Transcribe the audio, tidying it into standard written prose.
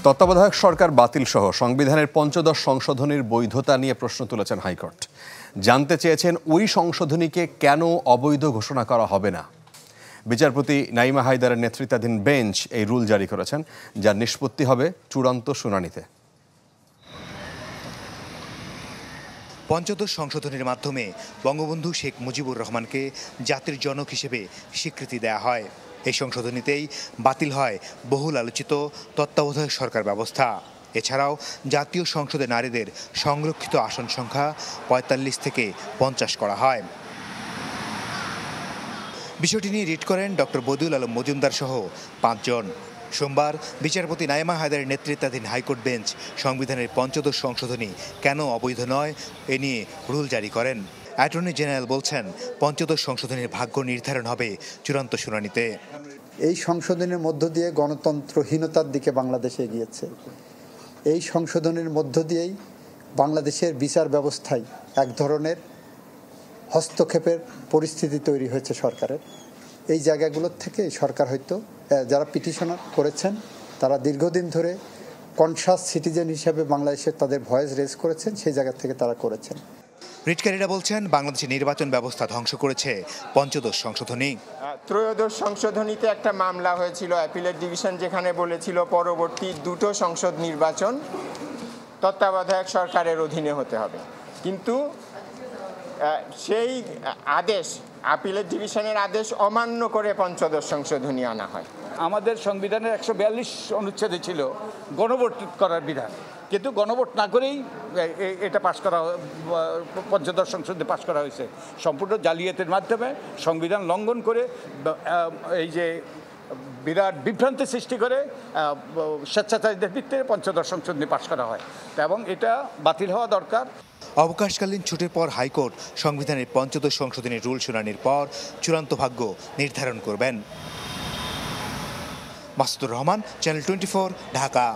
তত্ত্বাবধায়ক সরকার বাতিল সহ সংবিধানের পঞ্চদশ সংশোধনীর বৈধতা নিয়ে প্রশ্ন তুলেছেন হাইকোর্ট। জানতে চেয়েছেন ওই সংশোধনীকে কেন অবৈধ ঘোষণা করা হবে না। বিচারপতি নাইমা হায়দারের নেতৃত্বাধীন বেঞ্চ এই রুল জারি করেছেন, যার নিষ্পত্তি হবে চূড়ান্ত শুনানিতে। পঞ্চদশ সংশোধনীর মাধ্যমে বঙ্গবন্ধু শেখ মুজিবুর রহমানকে জাতির জনক হিসেবে স্বীকৃতি দেয়া হয়। এই সংশোধনীতেই বাতিল হয় বহুল আলোচিত তত্ত্বাবধায়ক সরকার ব্যবস্থা। এছাড়াও জাতীয় সংসদে নারীদের সংরক্ষিত আসন সংখ্যা ৪৫ থেকে ৫০ করা হয়। বিষয়টি নিয়ে রিট করেন ডক্টর বদিউল আলম মজুমদার সহ ৫ জন। সোমবার বিচারপতি নাইমা হায়দারের নেতৃত্বাধীন হাইকোর্ট বেঞ্চ সংবিধানের পঞ্চদশ সংশোধনী কেন অবৈধ নয় এ নিয়ে রুল জারি করেন। অ্যাটর্নি জেনারেল বলছেন, পঞ্চদশ সংশোধনীর ভাগ্য নির্ধারণ হবে চূড়ান্ত শুনানিতে। এই সংশোধনের মধ্য দিয়ে গণতন্ত্রহীনতার দিকে বাংলাদেশ এগিয়েছে। এই সংশোধনের মধ্য দিয়েই বাংলাদেশের বিচার ব্যবস্থায় এক ধরনের হস্তক্ষেপের পরিস্থিতি তৈরি হয়েছে সরকারের। এই জায়গাগুলোর থেকে সরকার হয়তো যারা পিটিশনার করেছেন তারা দীর্ঘদিন ধরে কনসাস সিটিজেন হিসেবে বাংলাদেশের তাদের ভয়েস রেজ করেছেন, সেই জায়গা থেকে তারা করেছেন। রিটকারীরা বলছেন, বাংলাদেশের নির্বাচন ব্যবস্থা ধ্বংস করেছে পঞ্চদশ সংশোধনী। ত্রয়োদশ সংশোধনীতে একটা মামলা হয়েছিল অ্যাপিলেট ডিভিশন, যেখানে বলেছিল পরবর্তী দুটো সংসদ নির্বাচন তত্ত্বাবধায়ক সরকারের অধীনে হতে হবে, কিন্তু সেই আদেশ আপিলেট ডিভিশনের আদেশ অমান্য করে পঞ্চদশ সংশোধনী আনা হয়। আমাদের সংবিধানের ১৪২ অনুচ্ছেদে ছিল গণভোট করার বিধান, কিন্তু গণভোট না করেই এটা পাশ করা, পঞ্চদশ সংশোধনী পাশ করা হয়েছে সম্পূর্ণ জালিয়াতির মাধ্যমে, সংবিধান লঙ্ঘন করে, এই যে বিরাট বিভ্রান্তি সৃষ্টি করে স্বেচ্ছাচারীদের ভিত্তিতে পঞ্চদশ সংশোধনী পাশ করা হয়, এবং এটা বাতিল হওয়া দরকার। অবকাশকালীন ছুটির পর হাইকোর্ট সংবিধানের পঞ্চদশ সংশোধনীর রুল শুনানির পর চূড়ান্ত ভাগ্য নির্ধারণ করবেন। মাসুদুর রহমান, চ্যানেল 24, ঢাকা।